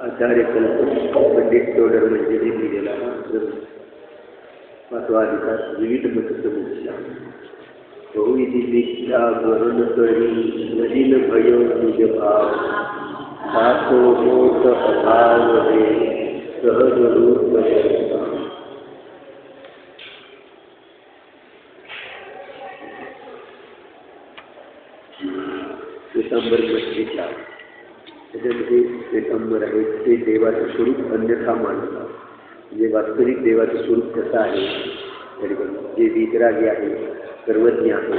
आचार्य पंडित तोडर म्हणजे दिलेला पाचवा अधिकार विविध मतसमुच्चा बहुविधी दीक्षा वरुण करी नदीन भयो निज भाव सातो मोठ अभाव रे सहज रूप श्वेतांबर मछलीचा त्याच्यामध्ये श्वेतांबर आहे ते देवाचं स्वरूप अन्यथा मानतात. म्हणजे वास्तविक देवाचं स्वरूप कसं आहे जे वीतरागी आहे सर्वज्ञ आहे.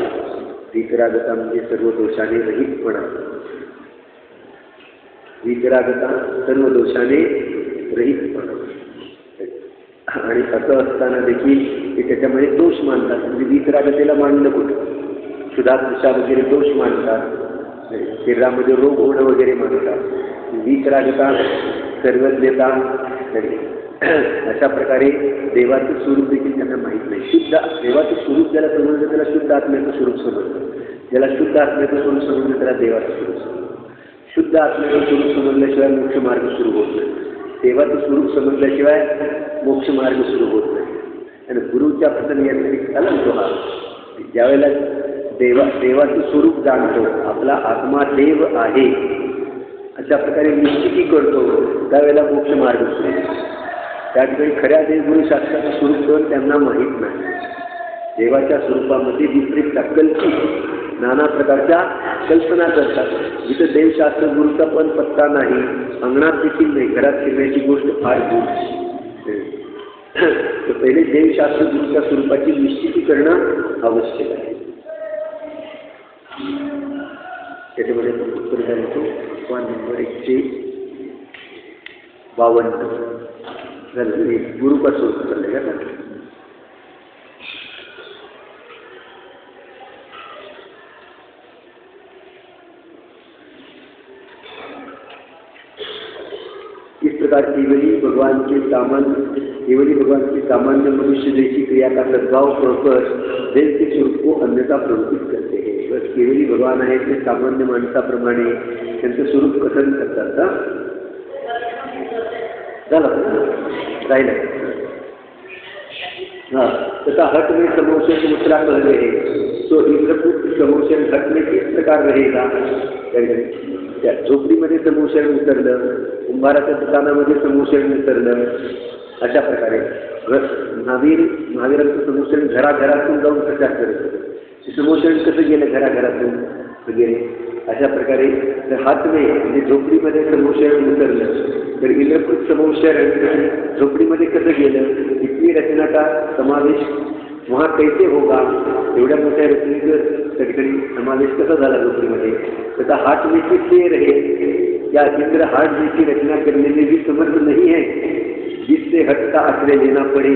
वीतरागता म्हणजे सर्व दोषाने रहितपणा. वीतरागता सर्व दोषाने रहितपणा. आणि असं असताना देखील ते त्याच्यामध्ये दोष मानतात. म्हणजे वीतरागतेला मानलं कुठं सुधाकृषा वगैरे दोष मानतात. शरीरामध्ये रोग होणं वगैरे मानतात. वीतरागता सर्वज्ञता अशा प्रकारे देवाचं स्वरूप देखील त्यांना माहीत नाही. शुद्ध देवाचं स्वरूप ज्याला समजलं त्याला शुद्ध आत्म्याचं स्वरूप समजलं. ज्याला शुद्ध आत्म्याचं स्वरूप समजलं त्याला देवाचं स्वरूप समजलं. शुद्ध आत्म्याचं स्वरूप समजल्याशिवाय मोक्ष मार्ग सुरू होत नाही. देवाचं स्वरूप समजल्याशिवाय मोक्ष मार्ग सुरू होत नाही. आणि गुरुच्या प्रसंगी यासाठी झाला तो हा ज्यावेळेला देवाचं स्वरूप जाणतो आपला आत्मा देव आहे अशा प्रकारे निश्चिती करतो त्यावेळेला मोक्ष मार्ग सुरू. त्या ठिकाणी खऱ्या देवगुरु शास्त्राचं स्वरूप त्यांना माहीत नाही. देवाच्या स्वरूपामध्ये विपरीत कल्पित नाना प्रकारच्या कल्पना करतात. जिथं देवशास्त्र गुरुचा पण पत्ता नाही. अंगणात देखील नाही. घरात फिरण्याची गोष्ट फार दूर. तर पहिले देवशास्त्र गुरुच्या स्वरूपाची निश्चिती करणं आवश्यक आहे. त्याच्यामध्ये उत्तर द्यायचो नंबर 152 गुरुपासून चाललंय का. इस प्रकार केवली भगवान के सामान्य मनुष्य जैसी क्रिया का सद्भाव कर देव के स्वरूप को अन्यथा प्रवृत्त करते हैं. बस केवली भगवान आहे ते सामान्य माणसाप्रमाणे त्यांचं स्वरूप कथन करतात का झालं राहिलं. हाँ तथा हट में समोशन मुद्रा कह रहे तो इंद्रपुत्र समोशन हट में किस प्रकार रहेगा. त्या झोपडीमध्ये समोशन उतरलं, कुंभाराच्या दुकानामध्ये समोशन उतरलं. अशा प्रकारे महावीरांचं समोशन घराघरातून जाऊन प्रचार करत. समोशन कसं गेलं घराघरातून वगैरे अशा प्रकारे. तर हातमे म्हणजे झोपडीमध्ये समोशन उतरलं तर इंद्रपुत्र समोशन झोपडीमध्ये कसं गेलं. इतनी रचना का समावेश वहाँ कैसे होगा. एवढ्या मोठ्या रचनेचं त्या ठिकाणी समावेश कसा झाला झोपडीमध्ये. तथा हाथ में किससे रहे या इंद्र हाथ जैसी रचना करने में भी समर्थ नहीं है जिससे हट का आश्रय लेना पडे.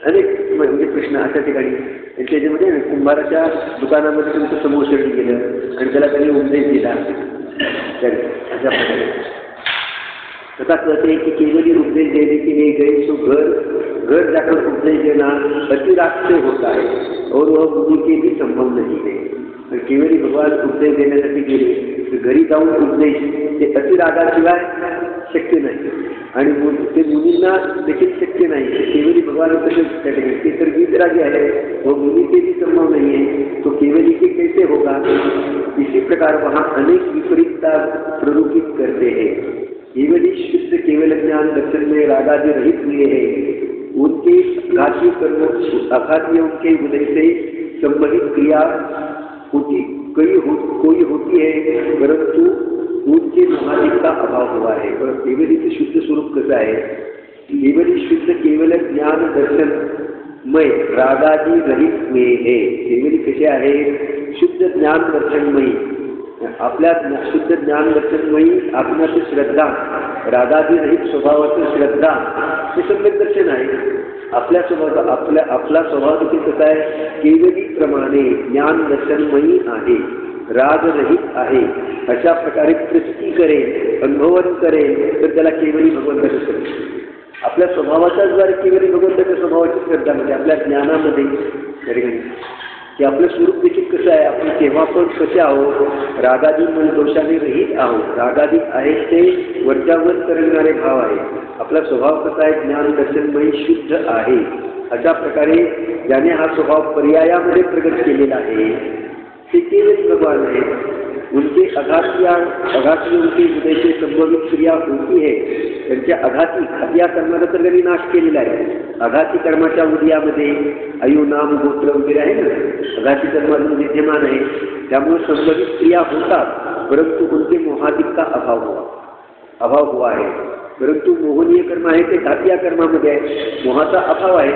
अनेक म्हणजे प्रश्न अशा ठिकाणी. त्याच्यामध्ये कुंभाराच्या दुकानामध्ये तुमचं समोशन गेलं आणि त्याला त्यांनी उपदेश दिला. अशा प्रकारे तथा कहते हैं कि केवली उपदेश देने के लिए गए तो घर जाकर उपदेश देना अतिराग से होता है और वह बुद्धि के भी संभव नहीं है. केवली भगवान उपदेश देण्यासाठी गेले तर घरी जाऊन उपदेश ते अतिरागाशिवाय शक्य नाही. आणि ते मुनींना देखील शक्य नाही. केवली भगवान ते तर वीतरागी आहे वो मुनि के भी संभव नहीं है तो केवली के कैसे होगा. इसी प्रकार वहाँ अनेक विपरीतता प्ररूपित करते हैं. केवली शुद्ध केवल ज्ञान दर्शन में रागादि रहित हुए हैं उनके घाती कर्म अघाती उनके उदय से संबंधित क्रिया होती कोई होती है, परंतु उनके महादिक का अभाव हुआ है। पर केवलीचं शुद्ध स्वरूप कसं आहे? केवली शुद्ध केवल ज्ञान दर्शनमय रागादी रहित है। केवली कसे आहे? शुद्ध ज्ञान दर्शनमयी, आपल्या शुद्ध ज्ञान दर्शनमयी आपणाची श्रद्धा, रागादी रहित स्वभावाची श्रद्धा हे सम्यक दर्शन आहे। आपल्या स्वभावाचा आपला स्वभाव देखील कसा आहे? केवली प्रमाणे ज्ञान दर्शनमयी आहे, रागरहित आहे। अशा प्रकारे प्रती करेल, अनुभवन करेल तर त्याला केवली भगवंताची श्रद्धा। आपल्या स्वभावाचा जर केवली भगवंताच्या स्वभावाची श्रद्धा म्हणजे आपल्या ज्ञानामध्ये की आपलं स्वरूप देखील कसं आहे, आपण केव्हा पण कसे आहोत? रागादी मन दोषाने रहित आहोत। रागादी आहे ते वरच्यावर करणारे भाव आहे। आपला स्वभाव कसा आहे? ज्ञान दर्शनमयी शुद्ध आहे। अशा प्रकारे ज्याने हा स्वभाव पर्यायामध्ये प्रगट केलेला आहे ते केवल भगवान आहे। उनके अघाती उनके हृदय से संभवित क्रिया होती है। त्यांच्या अघाती या कर्माचा तर त्यांनी नाश केलेला आहे। अघाती कर्माच्या उदयामध्ये आयु नाम गोत्र वगैरे आहे ना, अघाती कर्माचं विद्यमान आहे, त्यामुळे संभवित क्रिया होतात, परंतु उनके मोहादिक का अभाव हुआ है। परंतु मोहनीय कर्म आहे ते घातिया कर्मामध्ये आहे, मोहाचा अभाव आहे।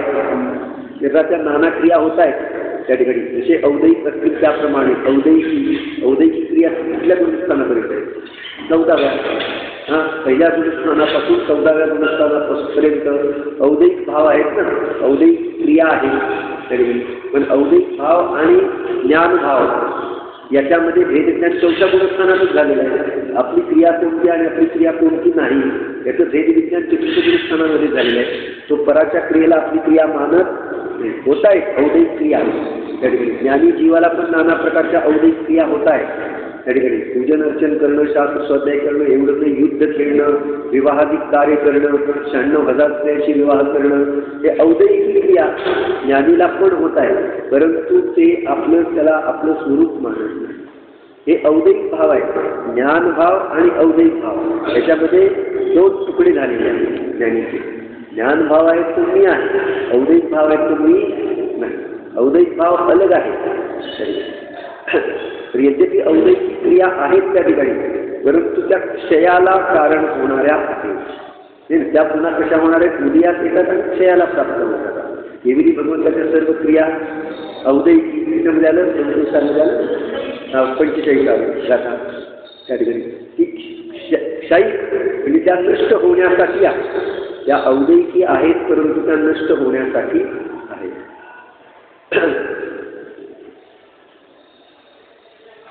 शरीराच्या नाना क्रिया होत आहेत त्या ठिकाणी, जसे औदैहिक असतील त्याप्रमाणे औदैहिक क्रिया कुठल्या गुणस्थानापर्यंत आहे? 14व्या पहिल्या गुणस्थानापासून 14व्या गुणस्थानापर्यंत औदैहिक भाव आहेत ना, औदैहिक क्रिया आहे त्या ठिकाणी। पण औदैहिक भाव आणि ज्ञान भाव याच्यामध्ये भेदज्ञान 4थ्या गुणस्थानातच झालेलं आहे। आपली क्रिया कोणती आणि आपली क्रिया कोणती नाही याचं भेदविज्ञान 4थ्या गुणस्थानामध्ये झालेलं आहे। तो पराच्या क्रियेला आपली क्रिया मानत होत आहेत, औदैहिक क्रिया त्या ठिकाणी। ज्ञानी जीवाला पण नाना प्रकारच्या औदैहिक क्रिया होत आहेत त्या ठिकाणी। पूजन अर्चन करणं, शास्त्र स्वाध्याय करणं, एवढं ते युद्ध खेळणं, विवाहादिक कार्य करणं, 96,000 स्त्रियांशी विवाह करणं, हे औदैहिक क्रिया ज्ञानीला पण होत आहे, परंतु ते त्याला आपलं स्वरूप मानत नाही। हे औदैहिक भाव आहे, ज्ञान भाव आणि औदैहिक भाव याच्यामध्ये 2 तुकडे झालेले आहेत ज्ञानीचे। ज्ञान भाव आहे तो मी आहे, औदैहिक भाव आहे तो मी नाही। औदैहिक भाव अलग आहे। तर यद्यपि औदैहिक क्रिया आहेत त्या ठिकाणी, परंतु त्या क्षयाला कारण होणाऱ्या आहेत। त्या पुन्हा कशा होणार आहेत? उदयास येतात आणि क्षयाला प्राप्त होतात। केवली भगवंताच्या सर्व क्रिया औदैहिक झालं, 45 गाथा त्या ठिकाणी ती क्षयी म्हणजे त्या नष्ट होण्यासाठी आहे। त्या औदैहिकी आहेत, परंतु त्या नष्ट होण्यासाठी आहेत।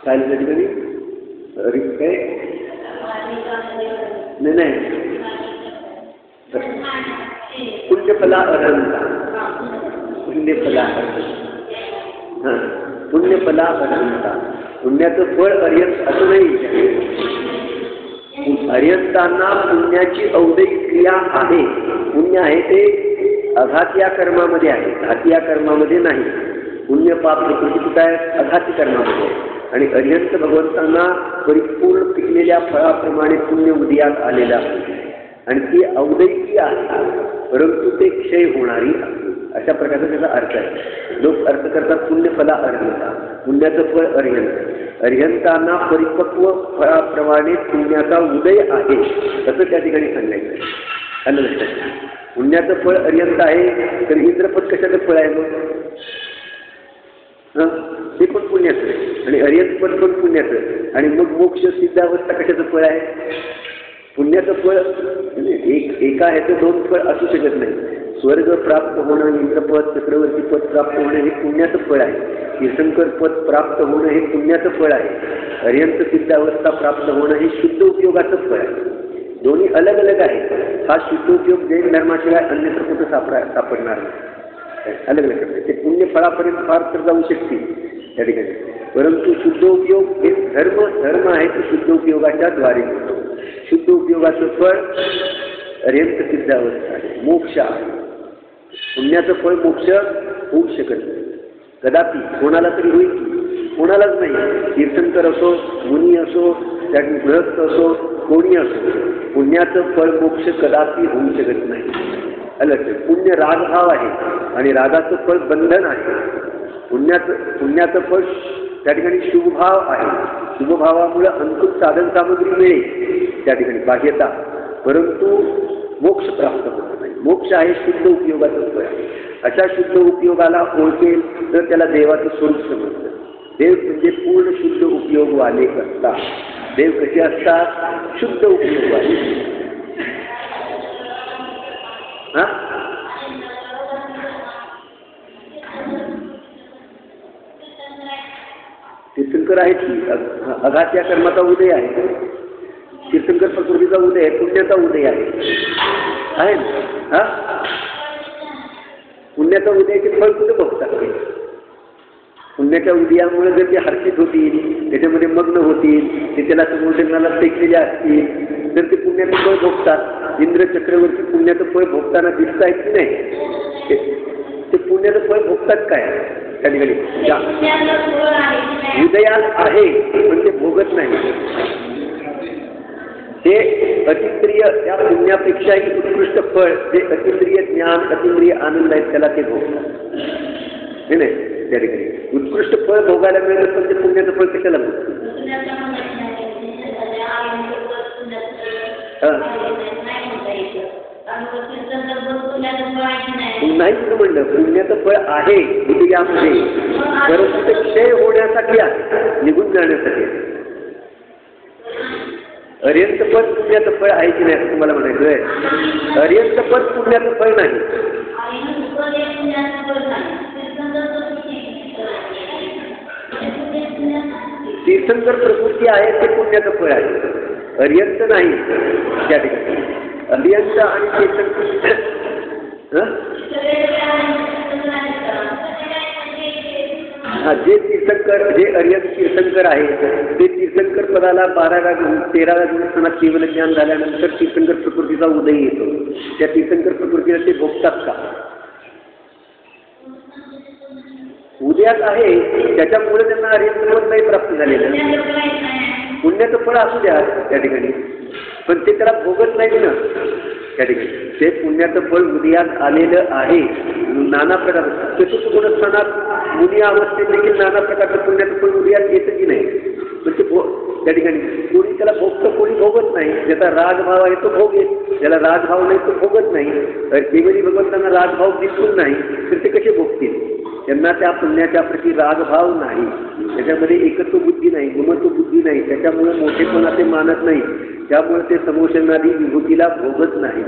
काय त्या ठिकाणी काय नाही पुण्यफला अर्हंता, पुण्यफला पुण्यफला अर्हंता, पुण्याचं फळ अर्हंत असं नाही। अर्हंतांना पुण्याची औदैहिक क्रिया आहे। पुण्य आहे ते अघातिया कर्मामध्ये आहे, घातिया कर्मामध्ये नाही। पुण्य पाप प्रकृती कुठं आहे? अघाती कर्मामध्ये। आणि अर्हंत भगवंतांना परिपूर्ण पिकलेल्या फळाप्रमाणे पुण्य उदयात आलेलं आहे आणि ती औदैहिकी आहे, परंतु ते क्षय होणारी आहे। अशा प्रकारचा त्याचा अर्थ आहे। लोक अर्थ करतात पुण्यफला अर्हंता, पुण्याचं फळ अर्हंत। अर्हंतांना परिपक्व फळाप्रमाणे पुण्याचा उदय आहे असं त्या ठिकाणी सांगायचं। आलं लक्षात? पुण्याचं फळ अर्हंत आहे तर इंद्रपद कशाचं फळ आहे मग? ते पण पुण्याचं आहे आणि अर्हंत पद पण पुण्याचं, आणि मग मोक्ष सिद्धावस्था कशाचं फळ आहे? पुण्याचं फळ। एका ह्याचं 2 फळ असू शकत नाही। स्वर्ग प्राप्त होणं, इंद्रपद चक्रवर्ती पद प्राप्त होणं हे पुण्याचं फळ आहे। तीर्थंकर पद प्राप्त होणं हे पुण्याचं फळ आहे। अर्हंत सिद्धावस्था प्राप्त होणं हे शुद्ध उपयोगाचं फळ आहे। दोन्ही अलग अलग आहेत। हा शुद्ध उपयोग जैन धर्माशिवाय अन्यत्र कुठं सापडणार नाही। अलग अलग करते ते पुण्य फळापर्यंत फार तर जाऊ शकते त्या ठिकाणी, परंतु शुद्ध उपयोग हे धर्म आहे तो शुद्ध उपयोगाच्या द्वारे होतो। शुद्ध उपयोगाचं फळ अर्हंत सिद्धावस्था आहे, मोक्ष आहे। पुण्याचं फळ मोक्ष होऊ शकत नाही कदापि, कोणाला तरी होईल, कोणालाच नाही। तीर्थंकर असो, मुनी असो, त्यातून गृहस्थ असो, कोणी असो, पुण्याचं फळ मोक्ष कदापि होऊ शकत नाही। पुण्य रागभाव आहे आणि रागाचं फळ बंधन आहे. पुण्याचं फळ त्या ठिकाणी शुभभाव आहे. शुभभावामुळे अंकुश साधन सामग्री मिळेल त्या ठिकाणी बाह्यता, परंतु मोक्ष प्राप्त होत नाही. मोक्ष आहे शुद्ध उपयोगाचं फळ. अशा शुद्ध उपयोगाला ओळखेल तर त्याला देवाचं स्वरूप समजतं. देव म्हणजे पूर्ण शुद्ध उपयोग वाले असतात. देव कसे असतात? शुद्ध उपयोग वाले. तीर्थंकर आहेत की अघात या कर्माचा उदय आहे. तीर्थंकर प्रकृतीचा उदय आहे, पुण्याचा उदय आहे ना. पुण्याचा उदयाचे फळ कुठे भोगतात? पुण्याच्या उदयामुळे जर ते हर्षित होतील, त्याच्यामध्ये मग्न होतील, ते त्याला समुद्राला टेकलेले असतील, तर ते पुण्याचं फळ भोगतात. इंद्र चक्रवर्ती पुण्याचं फळ भोगताना दिसत आहेत की नाही? ते पुण्याचं फळ भोगतात काय त्या ठिकाणी? उदयात आहे पण ते भोगत नाही. ते अतिंद्रिय त्या पुण्यापेक्षाही उत्कृष्ट फळ जे अतिंद्रिय ज्ञान अतिंद्रिय आनंद आहेत त्याला ते भोगतात. हे नाही त्या ठिकाणी उत्कृष्ट फळ भोगायला मिळत पण ते पुण्याचं फळ कशाला भोगतं? नाही तुझं म्हणलं पुण्याचं फळ आहे हृदयामध्ये, परंतु ते क्षय होण्यासाठी आहे, निघून जाण्यासाठी. अर्यंत पद पुण्याचं फळ आहे की नाही असं तुम्हाला म्हणायचं? अर्यंत पद पुण्याचं फळ नाही. तीर्थंकर प्रकृती आहे ते पुण्याचं फळ आहे, अर्यंत नाही त्या ठिकाणी. अर्यंत आणि तीर्थंकर जे तीर्थंकर जे अर्यंत तीर्थंकर आहे ते तीर्थंकर पदाला 13व्या स्थानात केवल ज्ञान झाल्यानंतर तीर्थंकर प्रकृतीचा उदय येतो. त्या तीर्थंकर प्रकृतीला ते भोगतात का? उदयात आहे त्याच्यामुळे त्यांना अर्यंतपद नाही प्राप्त झालेलं. पुण्याचं फळ असू द्या त्या ठिकाणी, पण ते त्याला भोगत नाही ना त्या ठिकाणी. ते पुण्याचं फळ उदयात आलेलं आहे. नाना प्रकार चतुर्थ गुणस्थानात मुनी अवस्थेत देखील नाना प्रकारचं पुण्याचं फळ उदयात येतं की नाही? पण ते त्या ठिकाणी कोणी त्याला भोगतं, कोणी भोगत नाही. ज्याचा रागभाव आहे तो भोगेल, ज्याला रागभाव नाही तो भोगत नाही. केवली भगवंतांना रागभाव दिसून नाही तर ते कसे भोगतील? त्यांना त्या पुण्याच्या प्रती रागभाव नाही, त्याच्यामध्ये एकत्व बुद्धी नाही, गुणत्व बुद्धी नाही, त्याच्यामुळे मोठेपणा ते मानत नाही, त्यामुळे ते समोषणादी विभूतीला भोगत नाही.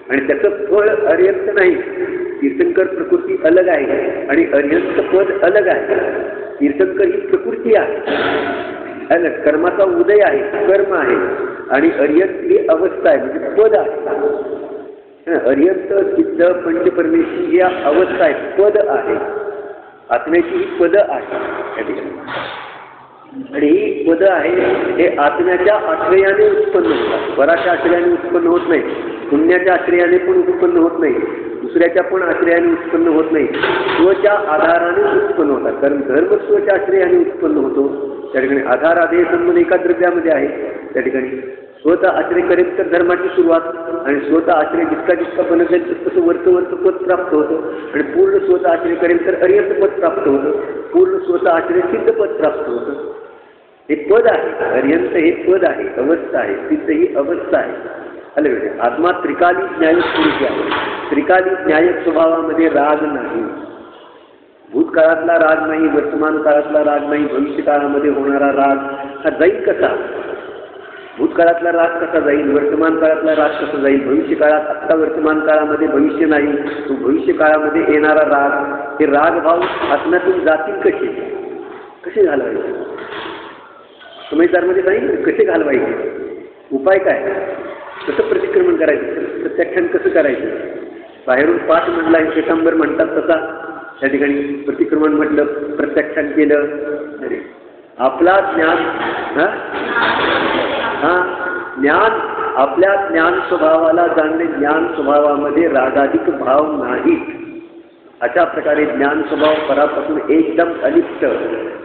आणि त्याचं फळ अर्यंत नाही. तीर्थंकर प्रकृती अलग आहे आणि अर्यंत पद अलग आहे. तीर्थंकर ही प्रकृती आहे, कर्माचा उदय आहे, कर्म आहे, आणि अर्यंत ही अवस्था आहे म्हणजे पद आहे. अर्यंत सिद्ध पंचपरमेश्वरी या अवस्था आहे, पद आहे. आत्म्याची ही पद आहे आणि ही पद आहे हे आत्म्याच्या आश्रयाने उत्पन्न होतात. पराच्या आश्रयाने उत्पन्न होत नाही, पुण्याच्या आश्रयाने पण उत्पन्न होत नाही, दुसऱ्याच्या पण आश्रयाने उत्पन्न होत नाही, स्वच्या आधाराने उत्पन्न होतात. कारण धर्म स्वच्या आश्रयाने उत्पन्न होतो. त्या ठिकाणी आधार आधेय संबंध एका द्रव्यामध्ये आहे. त्या ठिकाणी स्वतः आश्रय करेल तर धर्माची सुरुवात, आणि स्वतः आश्रय जितका बनत जाईल तसं वरचं पद प्राप्त होतं, आणि पूर्ण स्वतः आश्रय करेल तर अर्यंत पद प्राप्त होतं, पूर्ण स्वतः आश्रय सिद्ध पद प्राप्त होतं. हे पद आहे, अर्यंत हे पद आहे, अवस्था आहे, सिद्ध ही अवस्था आहे. आत्मा त्रिकाली न्यायक स्वरूपी आहे. त्रिकाली न्यायक स्वभावामध्ये राग नाही. भूतकाळातला राग नाही, वर्तमान काळातला राग नाही, भविष्य काळामध्ये होणारा राग हा जाईल कसा? भूतकाळातला राग कसा जाईल, वर्तमान काळातला राग कसा जाईल, भविष्य काळात आत्ता वर्तमान काळामध्ये भविष्य नाही, तो भविष्य काळामध्ये येणारा राग, हे रागभाव आत्म्यातून जातील कसे घालवायचे? समजदारमध्ये जाईल कसे घालवायचे? उपाय काय? कसं प्रतिक्रमण करायचं? प्रत्याख्यान कसं करायचं? बाहेरून पाठ म्हणला श्वेतांबर म्हणतात तसा त्या ठिकाणी प्रतिक्रमण म्हटलं, प्रत्याख्यान केलं. आपला ज्ञान ज्ञान आपल्या ज्ञान स्वभावाला जाणणे, ज्ञान स्वभावामध्ये रागाधिक भाव नाहीत. अशा प्रकारे ज्ञान स्वभाव परापासून एकदम अलिप्त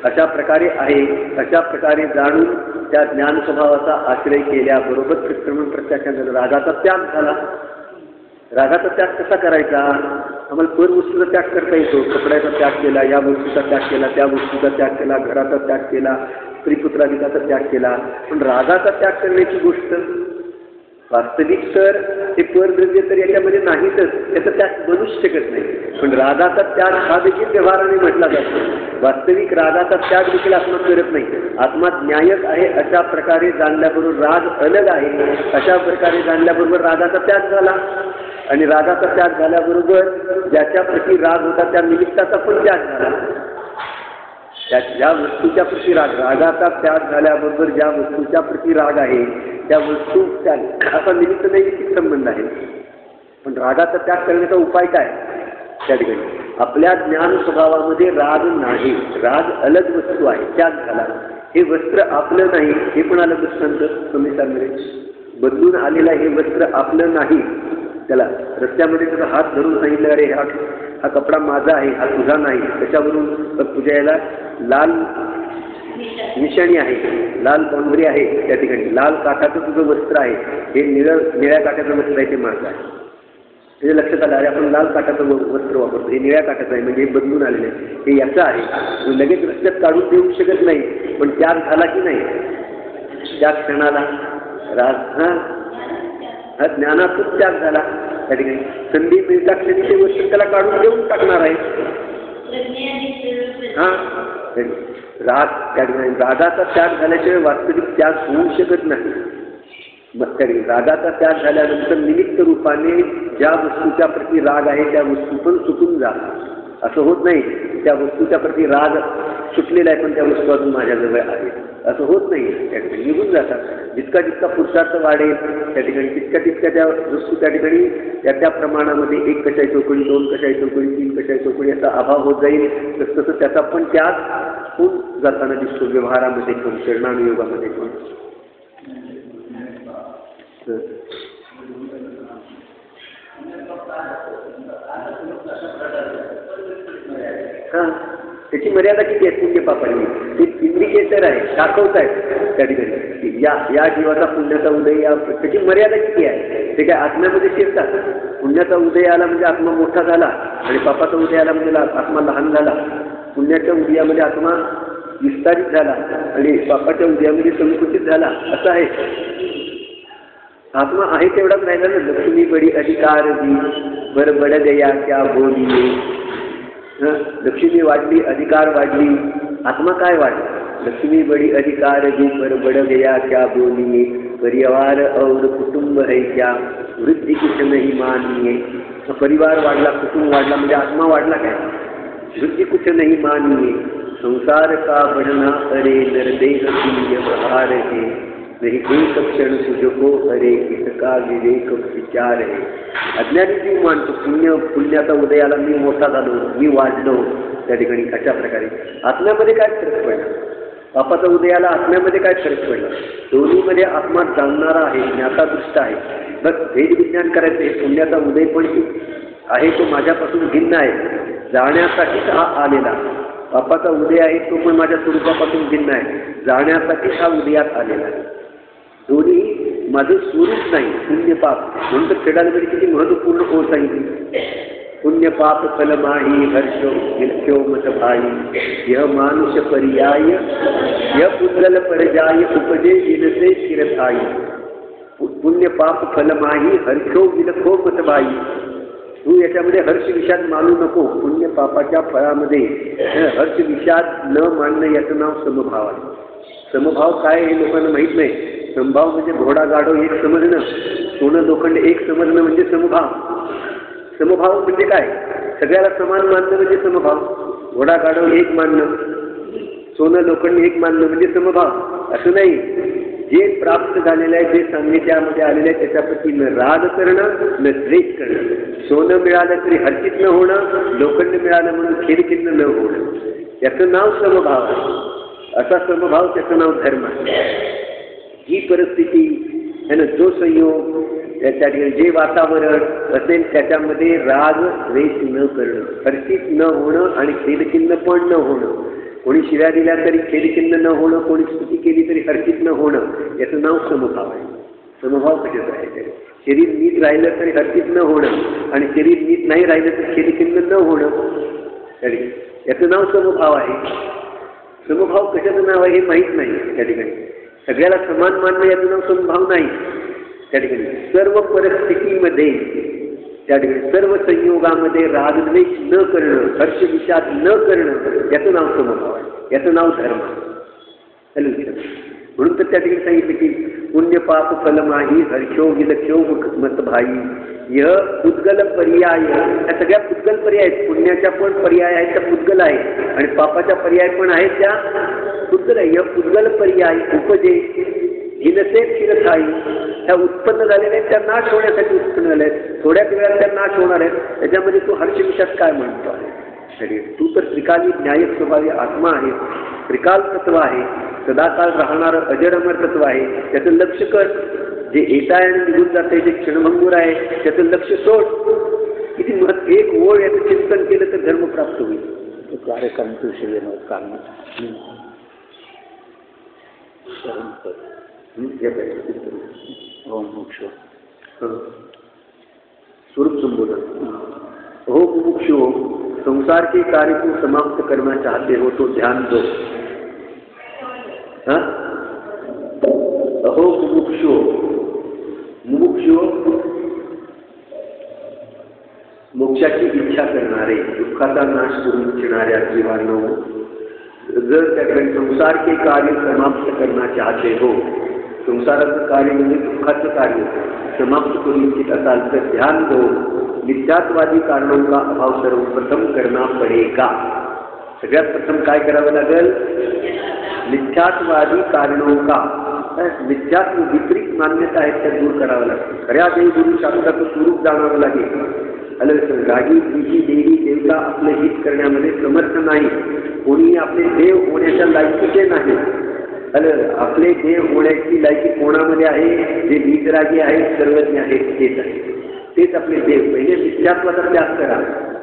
अशा प्रकारे आहे. अशा प्रकारे जाणून त्या ज्ञान स्वभावाचा आश्रय केल्याबरोबर प्रतिक्रमण प्रत्याख्यान झालं, रागाचा त्याग झाला. रागाचा त्याग कसा करायचा? आम्हाला पर वस्तूचा त्याग करता येतो. कपड्याचा त्याग केला, या वस्तूचा त्याग केला, त्या वस्तूचा त्याग केला, घराचा त्याग केला, स्त्रीपुत्राधिकाचा त्याग केला. पण रागाचा त्याग करण्याची गोष्ट वास्तविक तर ते परद्रव्य तर याच्यामध्ये नाहीतच, त्याचा त्याग बनूच शकत नाही. पण रागाचा त्याग हा देखील व्यवहाराने म्हटला जातो. वास्तविक रागाचा त्याग देखील आत्मा करत नाही. आत्मा न्यायक आहे अशा प्रकारे जाणल्याबरोबर राग अलग आहे अशा प्रकारे जाणल्याबरोबर रागाचा त्याग झाला. आणि रागाचा त्याग झाल्याबरोबर ज्याच्या प्रती राग होता त्या निमित्ताचा पण त्याग झाला. ज्या वस्तूच्या प्रती रागाचा त्याग झाल्याबरोबर ज्या वस्तूच्या प्रती राग आहे त्या वस्तू त्याग असा निमित्त नैमित्तिक संबंध आहे. पण रागाचा त्याग करण्याचा उपाय काय? त्या ठिकाणी आपल्या ज्ञान स्वभावामध्ये राग नाही, राग अलग वस्तू आहे, त्याग झाला. हे वस्त्र आपलं नाही हे पण आलं दृष्टांत संहितांमध्ये. बदलून आलेला हे वस्त्र आपलं नाही. त्याला रस्त्यामध्ये त्याचा हात धरून सांगितलं, अरे हा कपडा माझा आहे, हा तुझा नाही. त्याच्यावरून तुझ्या याला लाल निशाणी आहे, लाल बाउंड्री आहे, त्या ठिकाणी लाल काठाचं तुझं वस्त्र आहे, हे निळ्या काठाचं वस्त्र आहे, ते माझं आहे. त्याच्या लक्षात आलं, अरे आपण लाल काठाचं वस्त्र वापरतो, हे निळ्या काठाचं आहे, म्हणजे हे बदलून आलेलं आहे, हे याचं आहे. लगेच रस्त्यात काढून देऊ शकत नाही. पण त्याग झाला की नाही त्या क्षणाला? हा ज्ञानातून त्याग झाला. त्या ठिकाणी संधी मिळता क्षणी ते वस्त्र त्याला काढून देऊन टाकणार आहे. हा राग त्या ठिकाणी रागाचा त्याग झाल्याशिवाय वास्तविक त्याग होऊ शकत नाही. मग त्या रागाचा त्याग झाल्यानंतर निमित्त रूपाने ज्या वस्तूच्या प्रती राग आहे त्या वस्तू पण सुटून जा. असं होत नाही त्या वस्तूच्या प्रती राग सुटलेला आहे पण त्या वस्तू अजून माझ्याजवळ आहे, असं होत नाही. त्या ठिकाणी निघून जातात. जितका जितका पुरुषार्थ वाढेल त्या ठिकाणी तितक्या त्या वस्तू त्या ठिकाणी त्या प्रमाणामध्ये एक कशाई चौकडी, दोन कशाई चौकडी, तीन कशाई चौकडी याचा अभाव होत जाईल. तसं त्याचा पण त्याग होऊन जाताना दिसतो व्यवहारामध्ये पण, चरणानुयोगामध्ये पण. त्याची मर्यादा किती आहे? पुण्य पापांनी ते इंडिकेटर आहे, दाखवत आहे त्या ठिकाणी या जीवाचा पुण्याचा उदय, त्याची मर्यादा किती आहे? ते काय आत्म्यामध्ये शिरतात. पुण्याचा उदय आला म्हणजे आत्मा मोठा झाला आणि पापाचा उदय आला म्हणजे आत्मा लहान झाला. पुण्याच्या उदयामध्ये आत्मा विस्तारित झाला आणि पापाच्या उदयामध्ये संकुचित झाला, असं आहे. आत्मा आहे तेवढाच राहिला ना. लक्ष्मी बडी अधिकार दी बर बड गया क्या बोली. लक्ष्मी वाढली, अधिकार वाढली, आत्मा काय वाढला? लक्ष्मी बडी अधिकार दी बर बड गया क्या बोलिए. परिवार और कुटुंब है क्या वृद्धि कुछ नहीं मानिए. परिवार वाढला, कुटुंब वाढला म्हणजे आत्मा वाढला काय? वृद्धि कुछ नहीं मानिए. संसार का बढ़ना अरे नरदेह की व्यवहार है. नहीं एक क्षण तुझको अरे इसका विवेक विचार आहे. अज्ञानी जीव मानतो पुण्याचा उदयाला मी मोठा झालो, मी वाढलो. त्या ठिकाणी अशा प्रकारे आत्म्यामध्ये काय फरक पडला? पापाचा उदयाला आत्म्यामध्ये काय फरक पडला? दोन्हीमध्ये आत्मा जाणणारा आहे, ज्ञाता दृष्ट आहे. बस भेद विज्ञान करायचं आहे. पुण्याचा उदय पण आहे तो माझ्यापासून भिन्न आहे, जाण्यासाठीच हा आलेला. पापाचा उदय आहे तो पण माझ्या स्वरूपापासून भिन्न आहे, जाण्यासाठीच हा उदयात आलेला आहे. दोन्ही माझं स्वरूप नाही. पुण्य पाप म्हणून तर खेळामध्ये किती महत्वपूर्ण ओळ सांगितली. पुण्य पाप फलमाही हर्षो विलख्यो मत भाई. यह मानुष पर्याय यह पुद्गल परजाय उपजे जिनसे शिरथाई. पुण्य पाप फलमाही हर्षो विलखो मत भाई. तू याच्यामध्ये हर्ष विषाद मानू नको. पुण्य पापाच्या फळामध्ये हर्ष विषाद न मानणं याचं नाव समभाव आहे. समभाव काय हे लोकांना माहीत नाही. समभाव म्हणजे घोडा गाढव एक समजणं, सोनं लोखंड एक समजणं म्हणजे समभाव. समभाव म्हणजे काय? सगळ्याला समान मानणं म्हणजे समभाव. घोडा गाढव एक मानणं, सोनं लोखंड एक मानणं म्हणजे समभाव. असं नाही. जे प्राप्त झालेलं आहे, जे सान्निध्यामध्ये आलेलं आहे त्याच्याप्रती न राग करणं, न द्वेष करणं. सोनं मिळालं तरी हर्षित न होणं, लोखंड मिळालं म्हणून खेदखिन्न न होणं, याचं नाव समभाव आहे. असा समभाव त्याचं नाव धर्म आहे. ही परिस्थिती आणि जो संयोग त्या ठिकाणी जे वातावरण असेल त्याच्यामध्ये राग द्वेष न करणं, हर्षित न होणं आणि खेदखिन्न पण न होणं. कोणी शिव्या दिल्या तरी खेदखिन्न न होणं, कोणी स्तुती केली तरी हर्षित न होणं, याचं नाव समभाव आहे. समभाव कशाचा आहे? शरीर नीट राहिलं तरी हर्षित न होणं आणि शरीर नीट नाही राहिलं तर खेदखिन्न न होणं, याचं नाव समभाव आहे. समभाव कशाचं नाव आहे हे माहीत नाही त्या ठिकाणी. सगळ्याला समान मानणं याचं नाव समभाव नाही त्या ठिकाणी. सर्व परिस्थितीमध्ये त्या ठिकाणी सर्व संयोगामध्ये रागद्वेष न करणं, हर्ष विषाद न करणं याचं नाव समभाव आहे, याचं नाव धर्म. म्हणून तर त्या ठिकाणी सांगितलं की पुण्य पाप फलमाही हर्षो विलक्षो मतभाई यह पुद्गल पर्याय. या सगळ्या पुद्गल पर्याय आहेत. पुण्याच्या पण पर्याय आहेत त्या पुद्गल आहे आणि पापाच्या पर्याय पण आहेत त्या पुद्गल आहे. यह पुद्गल पर्याय उपजे हिनसे क्षीरथाई. त्या उत्पन्न झालेल्या आहेत त्या नाश होण्यासाठी उत्पन्न झाल्या आहेत. थोड्याच वेळात त्या नाश होणार आहेत. त्याच्यामध्ये तू हर्षविषात काय म्हणतो आहे? तू तर त्रिकाली न्यायक स्वभावी आत्मा आहे, त्रिकाल तत्व आहे, सदाकाळ राहणारं अजरमर तत्व आहे. त्याचं लक्ष कर. जे येत आहे आणि निघून जाते, जे क्षणभंगूर आहे त्याचं लक्ष सोड. किती एक ओळ याचं चिंतन केलं तर धर्म प्राप्त होईल. कार्यक्रम कारण स्वरूप संबोधन. हो मुमुक्षु हो, संसार के कार्य को समाप्त करना चाहते हो तो ध्यान दो. अहो मुमुक्षु, मुमुक्षु मोक्षाची इच्छा करणारे, दुःखाचा नाश करून इच्छिणाऱ्या जीवांनो, जर त्याकडे संसार के कार्य समाप्त करना चाहते हो, संसाराचं कार्य म्हणजे दुःखाचं कार्य समाप्त करून इच्छित असाल तर ध्यान दो. मिथ्यात्वादी कारणों का अभाव सर्वप्रथम करना पडेगा. सगळ्यात प्रथम काय करावं लागेल? मिथ्यात्वादी कारणों का, मिथ्यात्व विपरीत मान्यता आहेत त्या दूर करावं लागतं. खऱ्या देवगुरु शास्त्राचं स्वरूप जाणावं लागेल. रागी द्विजी देवी देवता आपले हित करण्यामध्ये समर्थ नाही. कोणीही आपले देव होण्याच्या लायकीचे नाही. आपले देव होण्याची लायकी कोणामध्ये आहे? जे वीतरागी आहेत, सर्वज्ञ आहेत, तेच आहे. तेच आपले देव. पहिले मिथ्यात्वाचा त्याग करा.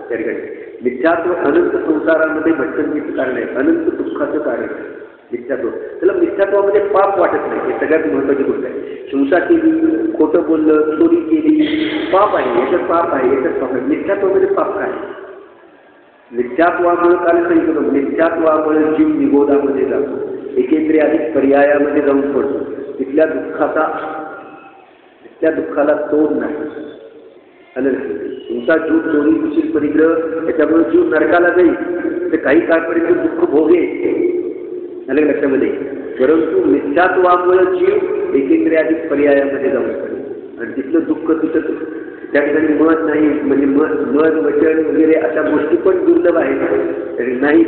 त्या ठिकाणी मिथ्यात्व अनंत संसारामध्ये भटकंतीचं कारण आहे, अनंत दुःखाचं कारण आहे मिथ्यात्व. त्याला मिथ्यात्वामध्ये पाप वाटत नाही. हे सगळ्यात महत्त्वाची गोष्ट आहे. हिंसा केली, खोटं बोललं, चोरी केली, पाप आहे. याच्यात पाप आहे, याच्यात पाप आहे. मिथ्यात्वामध्ये पाप काय? मिथ्यात्वामुळे काय सांगितलं? मिथ्यात्वामुळे जीव निगोदामध्ये जातो, एकेंद्रियाधिक पर्यायामध्ये जाऊन पडतो. तिथल्या दुःखाला तोड नाही. तुमचा जीव चोरी कुशील परिग्रह त्याच्यामुळे जीव नरकाला जाईल, तर काही काळपर्यंत दुःख भोगे आलं लक्षामध्ये. परंतु मिथ्यात्वामुळे जीव एकेंद्रियाधिक पर्यायामध्ये जाऊन पडेल आणि तिथलं दुःख तिथं त्या ठिकाणी मत नाही. म्हणजे मत वचन वगैरे अशा गोष्टी पण दुर्लभ आहेत. तरी नाही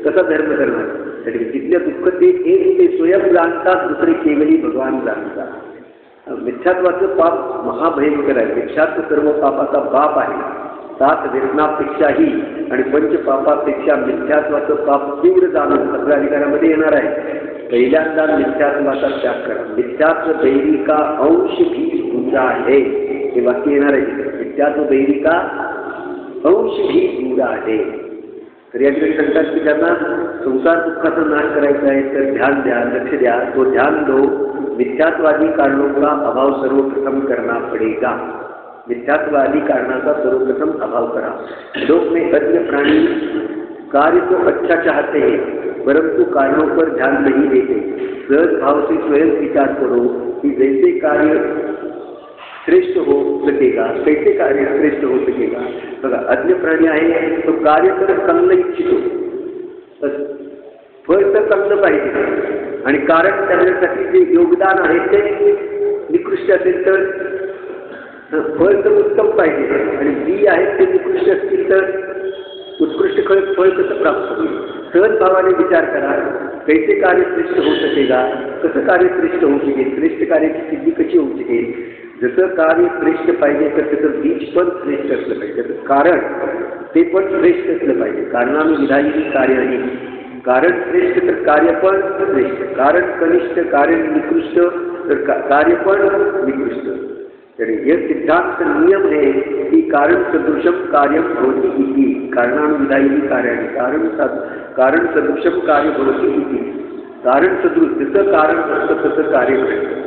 कसा धर्म करणार? तरी तिथल्या दुःख ते एक ते स्वयं जाणतात, दुसरे केवली भगवान जाणतात. मिथ्यात्वाचं पाप महाभयंकर आहे. मिथ्यात्व सर्व पापाचा बाप आहे. 7 व्यसनापेक्षाही आणि पंचपापापेक्षा मिथ्यात्वाचं पाप तीव्र जाणून सगळ्या अधिकारामध्ये येणार आहे. पहिल्यांदा मिथ्यात्वाचा त्याग करा. मिथ्यात्व दैविका अंश भी दूर आहे, हे वाक्य येणार आहे. मिथ्यात्व दैविका अंश भी दूर आहे. तर या ठिकाणी सांगतात की ज्यांना संसार दुःखाचा नाश करायचा आहे तर ध्यान द्या, लक्ष द्या, तो ध्यान दो. मिथ्यात्वादी कारणों का अभाव सर्वप्रथम करना पड़ेगा. मिथ्यात्वादी कारणाचा सर्वप्रथम अभाव करा. लोक में अन्य प्राणी कार्य तो अच्छा चाहते हैं परंतु कारणों पर ध्यान नहीं देते. सहज भाव से स्वयं विचार करो कि जैसे कार्य श्रेष्ठ हो सकेगा कैसे कार्य श्रेष्ठ हो सकेगा. बघा, अन्य प्राणी आहे तो कार्य तर चांगलं इच्छितो, फळ तर चांगलं पाहिजे आणि कारण त्याच्यासाठी जे योगदान आहे ते निकृष्ट असेल तर फळ तर उत्तम पाहिजे आणि बी आहेत ते निकृष्ट असतील तर उत्कृष्ट फळ कसं प्राप्त होईल. सहज भावाने विचार करा, कैसे कार्य श्रेष्ठ होऊ शकेगा, कसं कार्य श्रेष्ठ होऊ शकेल, श्रेष्ठ कार्याची सिद्धी कशी होऊ शकेल. जसं कार्य श्रेष्ठ पाहिजे तर त्याचं बीज पण श्रेष्ठ असलं पाहिजे, त्याचं कारण ते पण श्रेष्ठ असलं पाहिजे. कारणानुविधायी कार्य आणि कारण श्रेष्ठ तर कार्य पण श्रेष्ठ, कारण कनिष्ठ कार्य निकृष्ट तर कार्य पण निकृष्ट. तर यह सिद्धांत नियम है कि कारण सदृशम कार्य भवति इति. कारणानुविधायी कार्याणि कारण सदृशम कार्य भवति इति. कारण सदृश जसं कारण असतं तसं कार्य घडतं.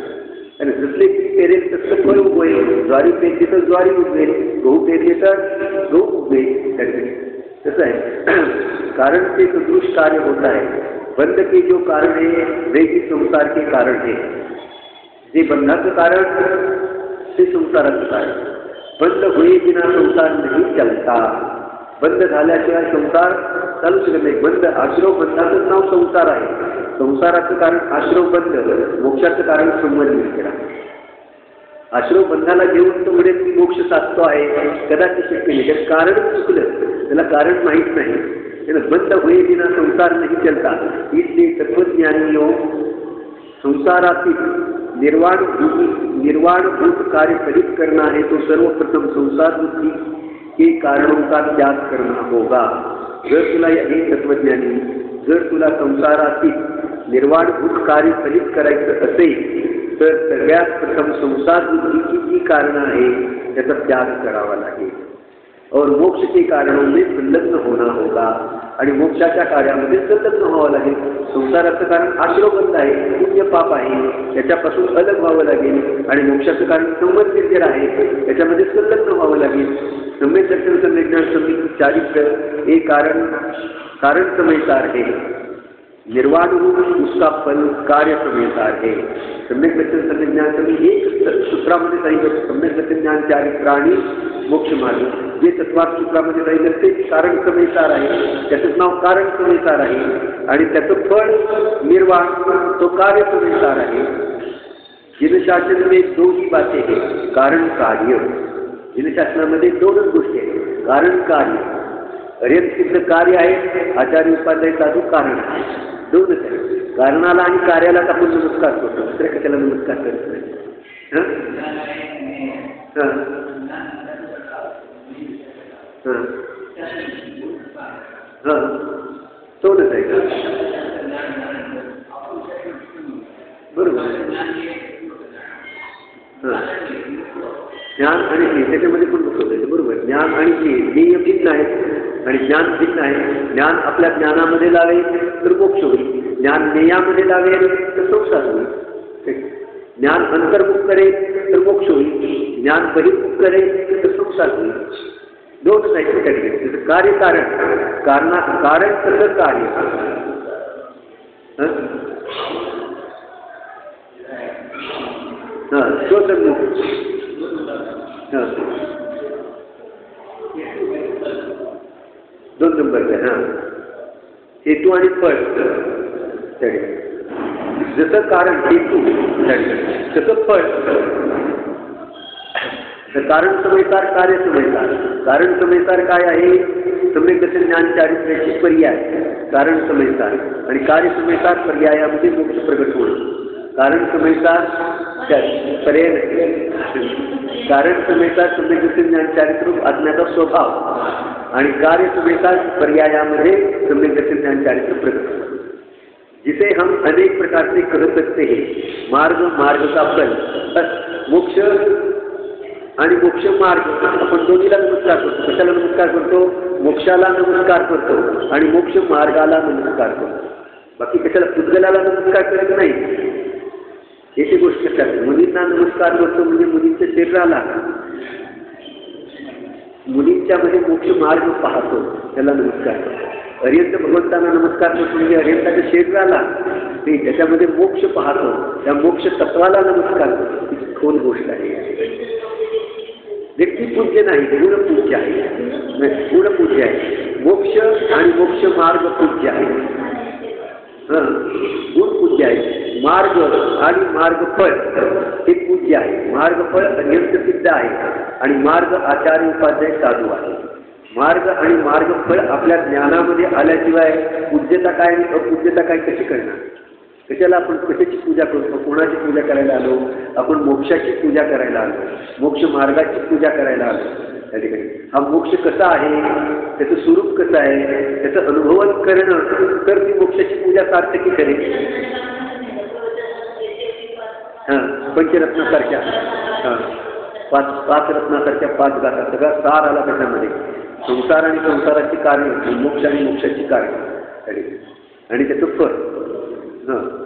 आणि जसले पीक पेरेल तसलं फळ उगवेल, ज्वारी पेरली तर ज्वारी उगवेल, गहू पेरले तर गहू उगवेल. तसं आहे. कारण ते सदृश कार्य होत आहे. बंध के जो कारण है वैकी संसार के कारण है. जे बंधाचं कारण ते संसाराचं कारण. बंद होई बिना संसार नाही चलता. बंद झाल्याशिवाय संसार चालू शकत नाही. बंद आश्रव बंधाचं नाव संसार आहे. संसाराचं कारण आश्रव बंध, मोक्षाचं कारण संबंध निष्ठा. आश्रव बंधाला घेऊन तो म्हणेल की मोक्ष साधतो आहे, कदाचित शक्य नाही. त्याचं कारण चुकलं, त्याला कारण माहीत नाही. बंद होई बिना संसार नाही चलता. इसलिए तत्वज्ञानी योग संसारातील निर्वाणभूत कार्य कधीच करना है तो सर्वप्रथम संसार बुद्धि के कारणों का त्याग करना होगा. जर तुला हे तत्वज्ञानी, जर तुला संसारातील निर्वाणभूत कार्य कधीच करायचं असेल तर सगळ्यात प्रथम संसार बुद्धीची जी कारणं आहे त्याचा त्याग करावा लागेल. और मोक्ष के कारणों में संलग्न होना होगा. आणि मोक्षाच्या कार्यामध्ये संलग्न व्हावं लागेल. संसाराचं कारण आश्रवबंध आहे, पुण्य पाप आहे, त्याच्यापासून अलग व्हावं लागेल. आणि मोक्षाचं कारण संबंध निर्जर आहे, त्याच्यामध्ये संलग्न व्हावं लागेल. सम्यक दर्शन संविज्ञान समिति चारित्र हे कारण समयसार है. निर्वाण रूप उसका फल कार्य समयसार है. सम्यक दर्शन संविज्ञान समिति एक सूत्रामध्ये सांगितलं सम्यक दर्शन ज्ञान चारित्राणी मोक्ष मार्ग. जे तत्वात सूत्रामध्ये सांगितलं ते कारण समयसार आहे, त्याचं नाव कारण समयसार आहे. आणि त्याचं फळ निर्वाण तो कार्य समयसार आहे. जिनशासन में दो ही बातें हैं, कारण कार्य. जिनशासनामध्ये दोनच गोष्टी आहेत, कारण कार्य. अर्यंत कार्य आहे, आचार्य उपाध्याय साधू कारण आहे. दोनच आहे. कारणाला आणि कार्याला आपण नमस्कार करतो, दुसऱ्या कशाला नमस्कार करत नाही. दोनच आहे का? बरोबर. ज्ञान आणि ज्ञेय त्याच्यामध्ये पण बसवलं. बरोबर. ज्ञान आणि ज्ञेय भिन्न आहेत आणि ज्ञान भिन्न आहे. ज्ञान आपल्या ज्ञानामध्ये लावेल तर मोक्ष होईल, ज्ञान ज्ञेयामध्ये लावेल तर संसार होईल. ज्ञान अंतर्मुख करेल तर मोक्ष होईल, ज्ञान बहिर्मुख करेल तर संसार होईल. दोनच आहेत त्याच्याकडे. जसं कार्य कारण तसं कार्य. स्वतंमुख. दोन नंबर आहे. हेतू आणि फळ. जसं कारण हेतू तसं फळ. कारण समयसार कार्य समयसार. कारण समयसार काय आहे? सम्यक दर्शन ज्ञान चारित्र्याची पर्याय कारण समयसार आणि कार्य समयसार पर्यायामध्ये मोक्ष प्रगट होणं. कारण समयसार पर्याय नाही. कारण समयसार सम्यक दर्शन ज्ञान चारित्र आत्म्याचा स्वभाव आणि कार्य समयसार पर्यायामध्ये सम्यक दर्शन ज्ञान चारित्र प्रगट होणं. जिसे हम अनेक प्रकार से कह सकते हैं, मार्ग का फल. मोक्ष आणि मोक्ष मार्ग आपण दोन्हीला नमस्कार करतो. कशाला नमस्कार करतो? मोक्षाला नमस्कार करतो आणि मोक्ष मार्गाला नमस्कार करतो. बाकी कशाला पुद्गलाला नमस्कार करत नाही. याची गोष्ट करतात. मुलींना नमस्कार करतो म्हणजे मुलींच्या शरीराला, मुलींच्या मध्ये मोक्ष मार्ग पाहतो त्याला नमस्कार करतो. अर्यंत भगवंतांना नमस्कार करतो म्हणजे अर्यंताच्या शरीराला, ते त्याच्यामध्ये मोक्ष पाहतो, त्या मोक्ष तत्वाला नमस्कार करतो. ही खोल गोष्ट आहे. व्यक्तिपूज्य नाही, गुणपूज्य आहे. गुणपूज्य आहे. मोक्ष आणि मोक्ष मार्ग पूज्य आहे. गुणपूज्य आहे. मार्ग आणि मार्गफळ हे पूज्य आहे. मार्गफळ अत्यंत सिद्ध आहे आणि मार्ग आचार्य उपाध्याय साधू आहे. मार्ग आणि मार्गफळ आपल्या ज्ञानामध्ये आल्याशिवाय पूज्यता काय आणि अपूज्यता काय कशी करणार? कशाला आपण कशाची पूजा करतो? कोणाची पूजा करायला आलो? आपण मोक्षाची पूजा करायला आलो, मोक्ष मार्गाची पूजा करायला आलो. त्या ठिकाणी हा मोक्ष कसा आहे, त्याचं स्वरूप कसं आहे, त्याचं अनुभवन करणं तर ती मोक्षाची पूजा सार्थकी करेल. पंचरत्नासारख्या पाच रत्नासारख्या 5 गाथा सगळा सार आला त्याच्यामध्ये. संसार आणि संसाराची कार्य, मोक्ष आणि मोक्षाची कार्य आणि त्याचं फळ.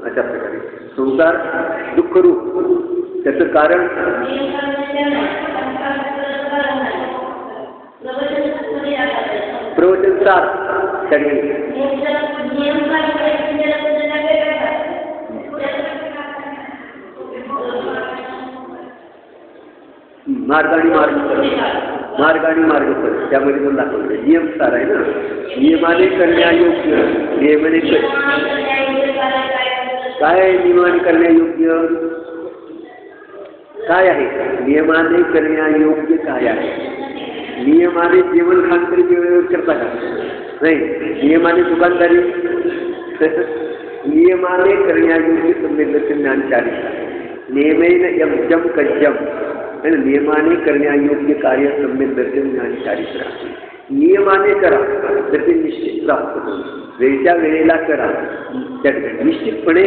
अशा प्रकारे संसार दुःखरूप त्याचं कारण प्रवचन सार मार्ग आणि मार्गफल त्यामध्ये पण दाखवले. नियम सार आहे ना, नियमाने करण्यायोग्य. नियमाने काय आहे? नियमाने करण्यायोग्य काय आहे? नियमाने करण्यायोग्य काय आहे? नियमाने जेवण खाण तरी वेळेवर करता का? नाही. नियमाने दुकानदारी नियमाने करण्यायोग्य संवेदनशील ज्ञान चारित्र्य. नियमेन यम कज्जम. नियमाने करण्यायोग्य कार्य संवेदनशील ज्ञान चारित्र्य. नियमाने करा तर ते निश्चित प्राप्त होईल. वेळच्या वेळेला करा त्या ठिकाणी निश्चितपणे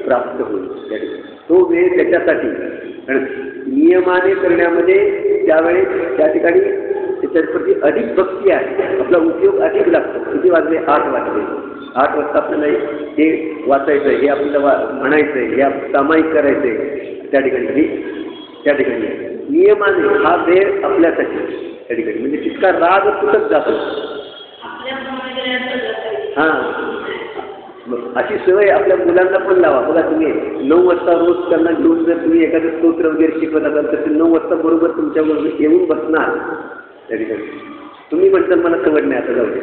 प्राप्त होईल. त्या ठिकाणी तो वेळ त्याच्यासाठी. नियमाने करण्यामध्ये त्यावेळेस त्या ठिकाणी त्याच्याप्रती अधिक भक्ती आहे. आपला उपयोग अधिक लागतो. किती वाजले? 8 वाजले. 8 वाजता आपल्याला हे वाचायचं आहे, हे आपल्याला म्हणायचं आहे, हे सामायिक करायचं आहे. त्या ठिकाणी नियमाने हा वेळ आपल्यासाठी त्या ठिकाणी म्हणजे तितका राग तुटत जातो. अशी सवय आपल्या मुलांना पण लावा. बघा तुम्ही 9 वाजता रोज त्यांना घेऊन जर तुम्ही एखादं स्तोत्र वगैरे शिकवत असाल तर ते 9 वाजता बरोबर तुमच्याबरोबर येऊन बसणार. त्या ठिकाणी तुम्ही म्हणताल मला सवड नाही, आता जाऊ दे,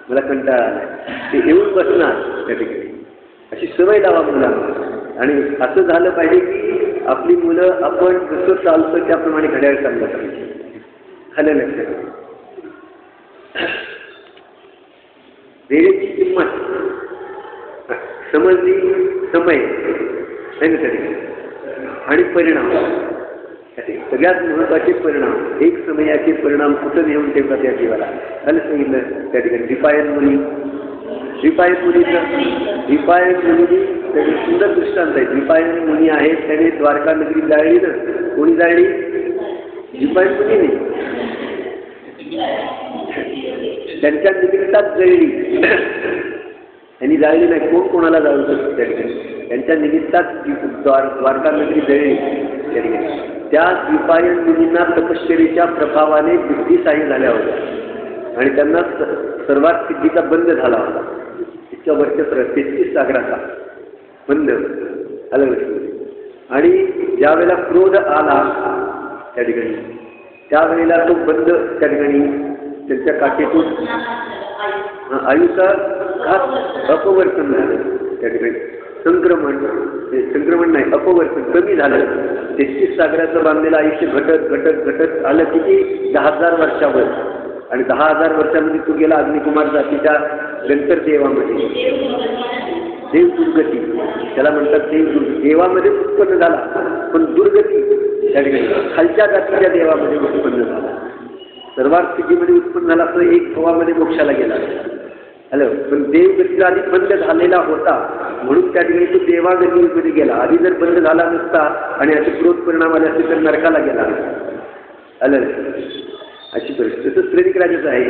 मला कंटाळा आलाय, ते येऊन बसणार. त्या ठिकाणी अशी सवय लावा मुलांना. आणि असं झालं पाहिजे की आपली मुलं आपण जसं चालतो त्याप्रमाणे घड्याळ चाललं पाहिजे. आलं लक्षात? वेळेची किंमत समजली, समय आहे ना तरी, आणि परिणाम सगळ्यात महत्त्वाचे परिणाम. एक समयाचे परिणाम कुठं नेऊन ठेवतात या जीवाला. झालं सांगितलं त्या ठिकाणी. रिपायन मुनी त्याचे सुंदर दृष्टांत आहेत. रिपायन मुनी आहेत, त्याने द्वारका नगरी जाळली ना. कोणी जाळली? रिपायन मुनीने. त्यांच्या निमित्तात जळली. त्यांनी जाळली नाही. कोण कोणाला जाळू शकतो? त्या ठिकाणी त्यांच्या निमित्तात द्वारका नगरी जळली. त्या ठिकाणी त्या द्विपायन मुनींना तपश्चर्येच्या प्रभावाने बुद्धिसाह्य झाल्या होत्या आणि त्यांना सर्वात सिद्धीचा बंद झाला होता. इतक्या वर्षभर 33 सागराचा बंद आलं. आणि ज्या वेळेला क्रोध आला त्या ठिकाणी त्यावेळेला तो बंद त्या ठिकाणी त्यांच्या काठीतून आयुचा घात अपवर्तन झालं. त्या ठिकाणी संक्रमण नाही, अपवर्तन कमी झालं. 33 सागराचं बांधलेलं आयुष्य घटत आलं किती? 10,000 वर्षावर. आणि 10,000 वर्षांमध्ये तो गेला अग्निकुमार जातीच्या गंतर देवामध्ये. देव दुर्गती त्याला म्हणतात. देवामध्ये उत्पन्न झाला पण दुर्गती त्या ठिकाणी खालच्या जातीच्या देवामध्ये उत्पन्न झाला. सर्वात स्थितीमध्ये उत्पन्न झाला तर एक भवामध्ये मोक्षाला गेला. हॅलो. पण देवगतीला आधी बंद झालेला होता म्हणून त्या ठिकाणी तो देवागतीमध्ये गेला. आधी जर बंद झाला नसता आणि असे क्रोध परिणाम आले असते तर नरकाला गेला. आलं अशी परिस्थिती. तसं श्रेणिक राजाचं आहे.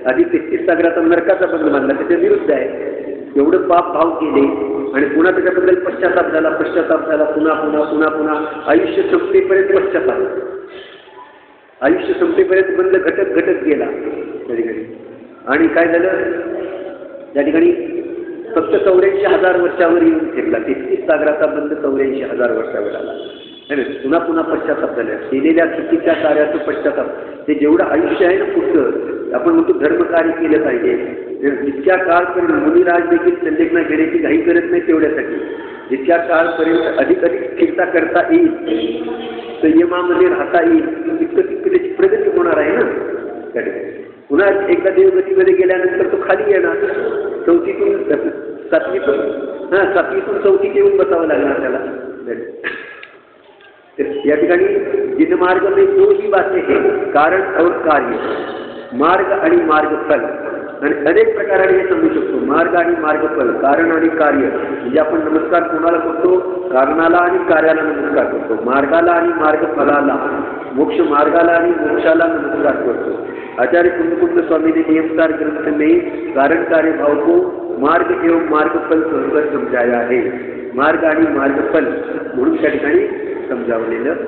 आधी 33 सागराचा नरकाचा बंद बांधला, त्याच्या विरुद्ध आहे. एवढं पाप भाव केले आणि पुन्हा त्याच्याबद्दल पश्चाताप झाला. पुन्हा आयुष्य संपतेपर्यंत पश्चाताप. आयुष्य संपतेपर्यंत बंद घटत गेला त्या ठिकाणी. आणि काय झालं त्या ठिकाणी? फक्त 84,000 वर्षावर येऊन ठेवला. 33 सागराचा बंद 84,000 वर्षावर आला. पुन्हा पश्चाताप झाला. केलेल्या चुकीच्या कार्याचं पश्चाताप. ते जेवढं आयुष्य आहे ना पुढचं, आपण म्हणतो धर्मकार्य केलं पाहिजे. जितक्या काळपर्यंत मुनिराज देखील संलेखना घेण्याची घाई करत नाही तेवढ्यासाठी. जितक्या काळपर्यंत अधिक स्थिरता करता येईल, संयमामध्ये राहता येईल, तितकं त्याची प्रगती होणार आहे ना त्या ठिकाणी. पुन्हा एकदा देवगतीमध्ये गेल्यानंतर तो खाली येणार. 7वीतून 4थीत येऊन बसावं लागणार त्याला. या ठिकाणी जिनमार्ग में 2 ही बातें हैं, कारण और कार्य. मार्ग आणि मार्गफल. आणि अनेक प्रकाराने हे समजू शकतो. मार्ग आणि मार्गफल, कारण आणि कार्य. म्हणजे आपण नमस्कार कोणाला करतो? कारणाला आणि कार्याला नमस्कार करतो. मार्गाला आणि मार्गफलाला, मोक्ष मार्गाला आणि मोक्षाला नमस्कार करतो. आचार्य कुंद स्वामी ने नियमसार ग्रंथ में कारण कार्य भाव को मार्ग एवं मार्गफल सहकर समजाया है. मार्ग आणि मार्गफल म्हणून त्या ठिकाणी समजावलेलं